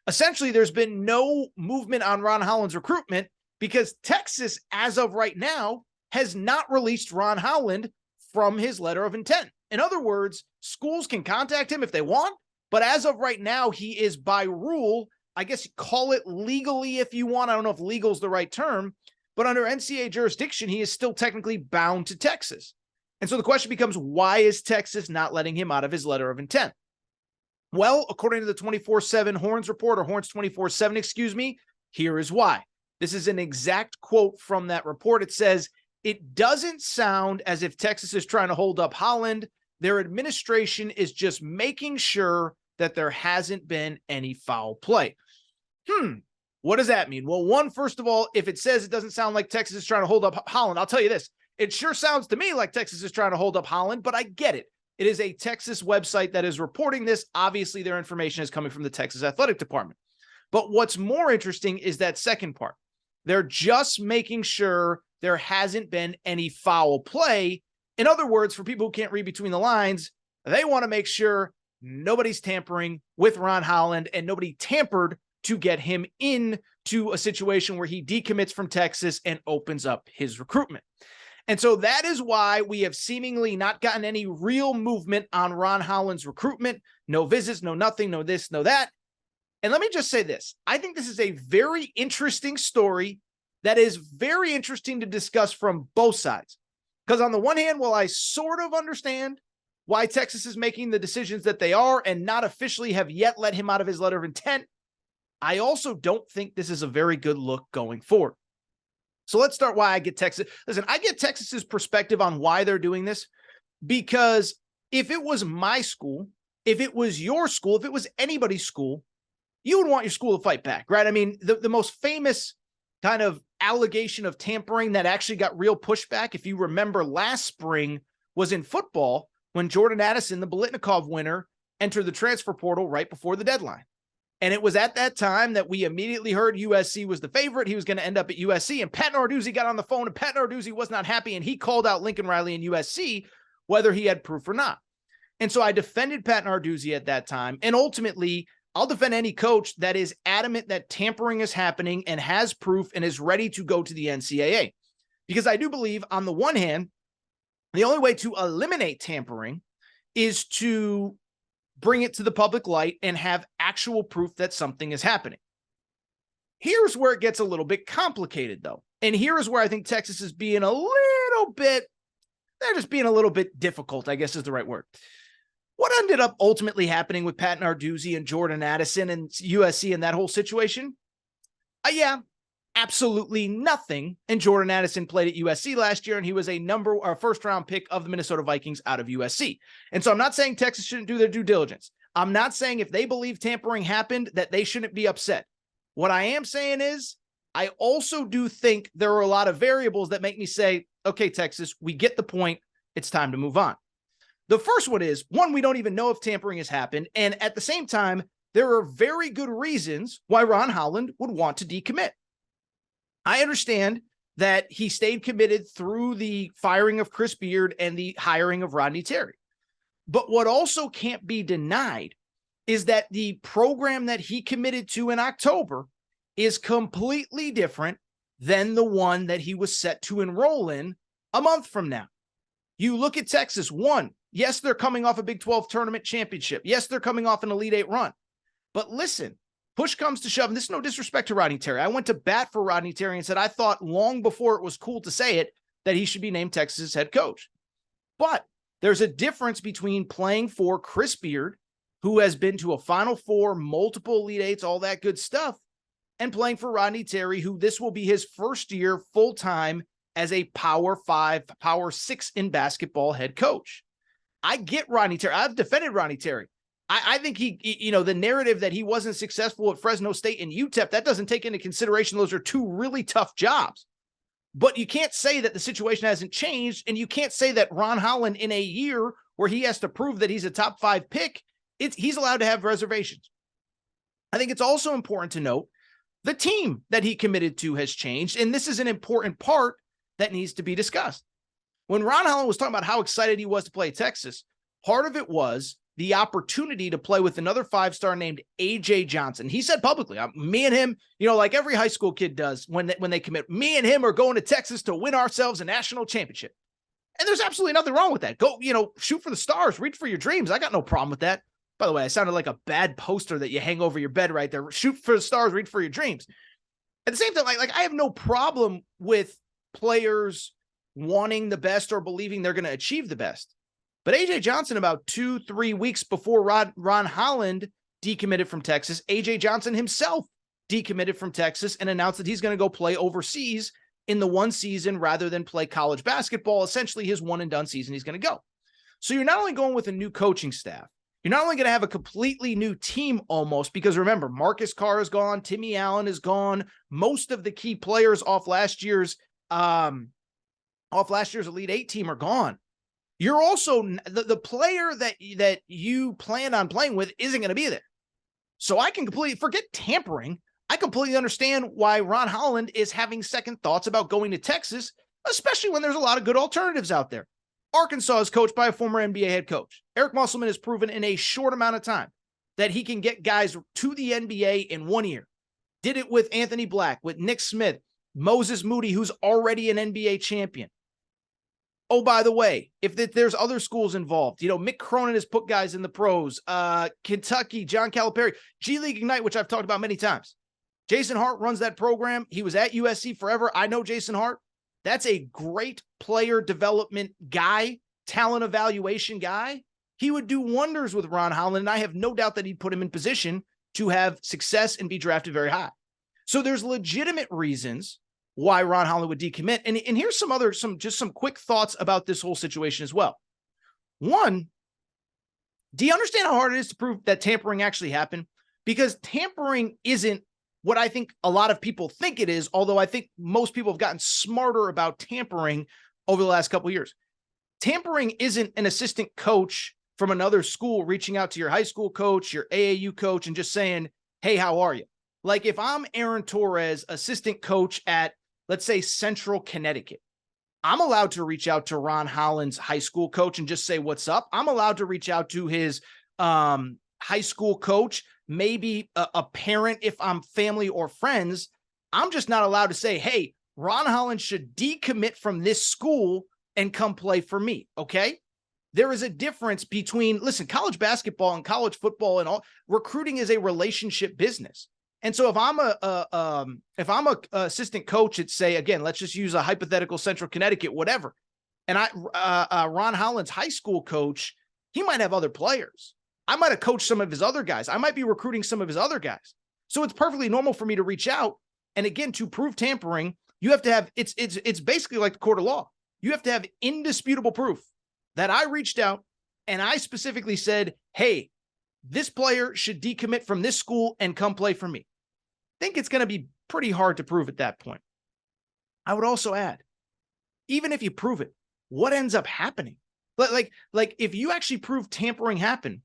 [SPEAKER 1] Essentially, there's been no movement on Ron Holland's recruitment because Texas, as of right now, has not released Ron Holland from his letter of intent. In other words, schools can contact him if they want, but as of right now, he is by rule, I guess you call it legally if you want. I don't know if legal is the right term, but under NCAA jurisdiction, he is still technically bound to Texas. And so the question becomes, why is Texas not letting him out of his letter of intent? Well, according to the 24/7 Horns report, or Horns 24/7, excuse me, here is why. This is an exact quote from that report. It says, it doesn't sound as if Texas is trying to hold up Holland. Their administration is just making sure that there hasn't been any foul play. What does that mean? Well, one, first of all, if it says it doesn't sound like Texas is trying to hold up Holland, I'll tell you this. It sure sounds to me like Texas is trying to hold up Holland, but I get it. It is a Texas website that is reporting this. Obviously, their information is coming from the Texas Athletic Department. But what's more interesting is that second part. They're just making sure there hasn't been any foul play. In other words, for people who can't read between the lines, they want to make sure nobody's tampering with Ron Holland and nobody tampered to get him into a situation where he decommits from Texas and opens up his recruitment. And so that is why we have seemingly not gotten any real movement on Ron Holland's recruitment. No visits, no nothing, no this, no that. And let me just say this. I think this is a very interesting story that is very interesting to discuss from both sides. Because on the one hand, while I sort of understand why Texas is making the decisions that they are and not officially have yet let him out of his letter of intent, I also don't think this is a very good look going forward. So let's start why I get Texas. Listen, I get Texas's perspective on why they're doing this, because if it was my school, if it was your school, if it was anybody's school, you would want your school to fight back, right? I mean, the most famous kind of allegation of tampering that actually got real pushback, if you remember last spring, was in football when Jordan Addison, the Biletnikoff winner, entered the transfer portal right before the deadline. And it was at that time that we immediately heard USC was the favorite. He was going to end up at USC. And Pat Narduzzi got on the phone, and Pat Narduzzi was not happy. And he called out Lincoln Riley and USC, whether he had proof or not. And so I defended Pat Narduzzi at that time. And ultimately, I'll defend any coach that is adamant that tampering is happening and has proof and is ready to go to the NCAA. Because I do believe, on the one hand, the only way to eliminate tampering is to bring it to the public light and have actual proof that something is happening. Here's where it gets a little bit complicated, though. And here is where I think Texas is being a little bit, they're just being a little bit difficult, I guess is the right word. What ended up ultimately happening with Pat Narduzzi and Jordan Addison and USC and that whole situation? Yeah, absolutely nothing. And Jordan Addison played at USC last year, and he was a first-round pick of the Minnesota Vikings out of USC. And so I'm not saying Texas shouldn't do their due diligence. I'm not saying if they believe tampering happened that they shouldn't be upset. What I am saying is I also do think there are a lot of variables that make me say, okay, Texas, we get the point. It's time to move on. The first one is, one, we don't even know if tampering has happened. And at the same time, there are very good reasons why Ron Holland would want to decommit. I understand that he stayed committed through the firing of Chris Beard and the hiring of Rodney Terry. But what also can't be denied is that the program that he committed to in October is completely different than the one that he was set to enroll in a month from now. You look at Texas, one, yes, they're coming off a Big 12 tournament championship. Yes, they're coming off an Elite Eight run. But listen, push comes to shove, and this is no disrespect to Rodney Terry. I went to bat for Rodney Terry and said I thought long before it was cool to say it that he should be named Texas head coach. But there's a difference between playing for Chris Beard, who has been to a Final Four, multiple Elite Eights, all that good stuff, and playing for Rodney Terry, who this will be his first year full-time as a Power 5, Power 6 in basketball head coach. I get Rodney Terry. I've defended Rodney Terry. I think the narrative that he wasn't successful at Fresno State and UTEP, that doesn't take into consideration those are two really tough jobs. But you can't say that the situation hasn't changed, and you can't say that Ron Holland in a year where he has to prove that he's a top 5 pick, he's allowed to have reservations. I think it's also important to note the team that he committed to has changed, and this is an important part that needs to be discussed. When Ron Holland was talking about how excited he was to play Texas, part of it was the opportunity to play with another 5-star named A.J. Johnson. He said publicly, me and him, like every high school kid does when they commit, me and him are going to Texas to win ourselves a national championship. And there's absolutely nothing wrong with that. Go, shoot for the stars, reach for your dreams. I got no problem with that. By the way, I sounded like a bad poster that you hang over your bed right there. Shoot for the stars, reach for your dreams. At the same time, like I have no problem with players wanting the best or believing they're going to achieve the best. But A.J. Johnson, about 2-3 weeks before Ron Holland decommitted from Texas, A.J. Johnson himself decommitted from Texas and announced that he's going to go play overseas in the one season rather than play college basketball, essentially his one-and-done season he's going to go. So you're not only going with a new coaching staff, you're not only going to have a completely new team almost, because remember, Marcus Carr is gone, Timmy Allen is gone, most of the key players off last year's Elite Eight team are gone. You're also the player that you plan on playing with isn't going to be there. So I can completely forget tampering. I completely understand why Ron Holland is having second thoughts about going to Texas, especially when there's a lot of good alternatives out there. Arkansas is coached by a former NBA head coach. Eric Musselman has proven in a short amount of time that he can get guys to the NBA in 1 year. Did it with Anthony Black, with Nick Smith, Moses Moody, who's already an NBA champion. Oh, by the way, if there's other schools involved, Mick Cronin has put guys in the pros, Kentucky, John Calipari, G League Ignite, which I've talked about many times. Jason Hart runs that program. He was at USC forever. I know Jason Hart. That's a great player development guy, talent evaluation guy. He would do wonders with Ron Holland, and I have no doubt that he'd put him in position to have success and be drafted very high. So there's legitimate reasons why Ron Holland would decommit. And here's some quick thoughts about this whole situation as well. One, do you understand how hard it is to prove that tampering actually happened? Because tampering isn't what I think a lot of people think it is, although I think most people have gotten smarter about tampering over the last couple of years. Tampering isn't an assistant coach from another school reaching out to your high school coach, your AAU coach, and just saying, hey, how are you? Like if I'm Aaron Torres, assistant coach at, let's say, Central Connecticut, I'm allowed to reach out to Ron Holland's high school coach and just say, what's up? I'm allowed to reach out to his high school coach, maybe a parent if I'm family or friends. I'm just not allowed to say, hey, Ron Holland should decommit from this school and come play for me, okay? There is a difference between, listen, college basketball and college football and all, recruiting is a relationship business. And so if I'm a assistant coach at, say, again, let's just use a hypothetical Central Connecticut, whatever. And Ron Holland's high school coach, he might have other players. I might have coached some of his other guys. I might be recruiting some of his other guys. So it's perfectly normal for me to reach out. And again, to prove tampering, you have to have, it's basically like the court of law. You have to have indisputable proof that I reached out and I specifically said, hey, this player should decommit from this school and come play for me. I think it's going to be pretty hard to prove at that point. I would also add, even if you prove it, what ends up happening? Like if you actually prove tampering happened,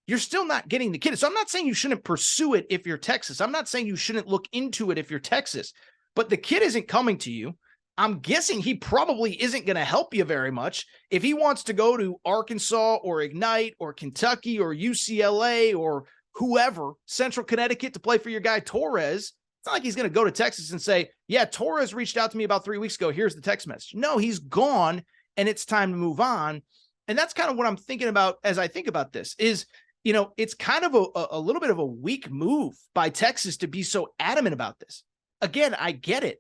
[SPEAKER 1] you're still not getting the kid. So I'm not saying you shouldn't pursue it if you're Texas. I'm not saying you shouldn't look into it if you're Texas, but the kid isn't coming to you. I'm guessing he probably isn't going to help you very much. If he wants to go to Arkansas or Ignite or Kentucky or UCLA or whoever, Central Connecticut, to play for your guy Torres, it's not like he's going to go to Texas and say, yeah, Torres reached out to me about 3 weeks ago. Here's the text message. No, he's gone and it's time to move on. And that's kind of what I'm thinking about as I think about this is, you know, it's kind of a little bit of a weak move by Texas to be so adamant about this. Again, I get it,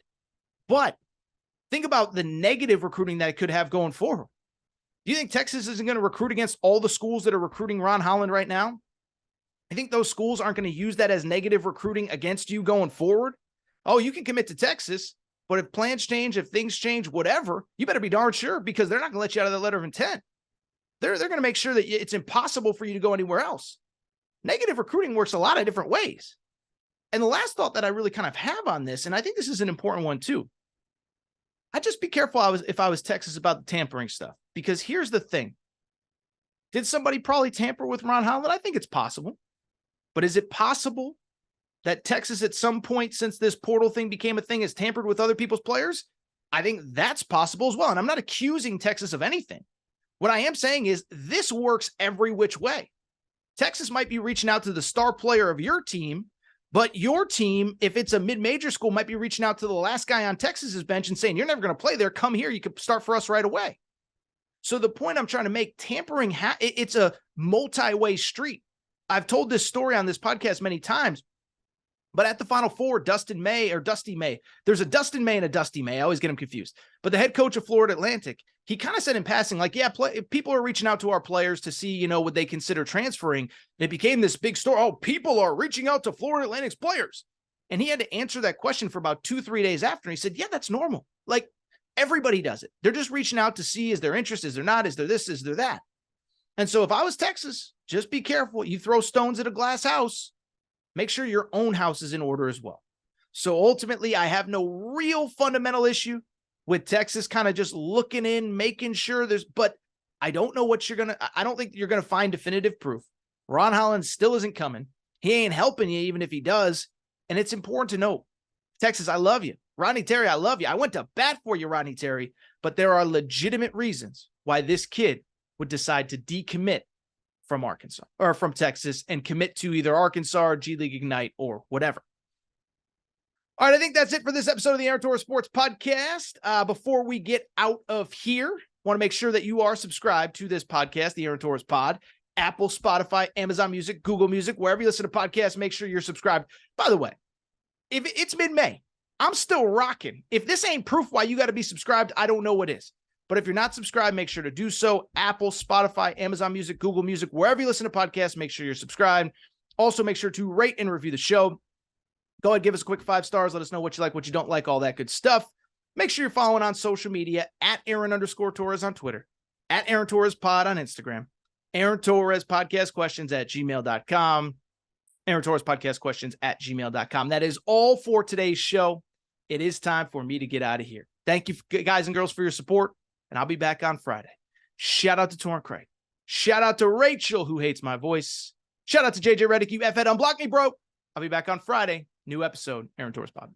[SPEAKER 1] but think about the negative recruiting that it could have going forward. Do you think Texas isn't going to recruit against all the schools that are recruiting Ron Holland right now? I think those schools aren't going to use that as negative recruiting against you going forward. Oh, you can commit to Texas, but if plans change, if things change, whatever, you better be darn sure because they're not going to let you out of that letter of intent. They're going to make sure that it's impossible for you to go anywhere else. Negative recruiting works a lot of different ways. And the last thought that I really kind of have on this, and I think this is an important one too, I'd just be careful if I was Texas about the tampering stuff, because here's the thing. Did somebody probably tamper with Ron Holland? I think it's possible. But is it possible that Texas at some point since this portal thing became a thing has tampered with other people's players? I think that's possible as well. And I'm not accusing Texas of anything. What I am saying is this works every which way. Texas might be reaching out to the star player of your team, but your team, if it's a mid-major school, might be reaching out to the last guy on Texas's bench and saying, you're never going to play there. Come here. You could start for us right away. So the point I'm trying to make, tampering, it's a multi-way street. I've told this story on this podcast many times, but at the Final Four, Dusty May, there's a Dustin May and a Dusty May. I always get them confused. But the head coach of Florida Atlantic, he kind of said in passing, like, yeah, people are reaching out to our players to see, you know, would they consider transferring? And it became this big story. Oh, people are reaching out to Florida Atlantic's players. And he had to answer that question for about 2-3 days after. And he said, yeah, that's normal. Like, everybody does it. They're just reaching out to see, is there interest? Is there not? Is there this? Is there that? And so if I was Texas, just be careful. You throw stones at a glass house, make sure your own house is in order as well. So ultimately, I have no real fundamental issue with Texas kind of just looking in, making sure but I don't know what I don't think you're going to find definitive proof. Ron Holland still isn't coming. He ain't helping you, even if he does. And it's important to know, Texas, I love you. Rodney Terry, I love you. I went to bat for you, Rodney Terry, but there are legitimate reasons why this kid would decide to decommit from Arkansas or from Texas and commit to either Arkansas or G League Ignite or whatever. All right, I think that's it for this episode of the Aaron Torres Sports Podcast. Before we get out of here, want to make sure that you are subscribed to this podcast, the Aaron Torres Pod, Apple, Spotify, Amazon Music, Google Music, wherever you listen to podcasts, make sure you're subscribed. By the way, if it's mid-May, I'm still rocking. If this ain't proof why you got to be subscribed, I don't know what is. But if you're not subscribed, make sure to do so. Apple, Spotify, Amazon Music, Google Music, wherever you listen to podcasts, make sure you're subscribed. Also, make sure to rate and review the show. Go ahead, give us a quick 5 stars. Let us know what you like, what you don't like, all that good stuff. Make sure you're following on social media at Aaron_Torres on Twitter, at Aaron Torres Pod on Instagram, Aaron Torres Podcast Questions at gmail.com, Aaron Torres Podcast Questions at gmail.com. That is all for today's show. It is time for me to get out of here. Thank you, guys and girls, for your support, and I'll be back on Friday. Shout out to Torrent Craig. Shout out to Rachel, who hates my voice. Shout out to JJ Redick, you F-head, unblock me, bro. I'll be back on Friday. New episode, Aaron Torres Pod.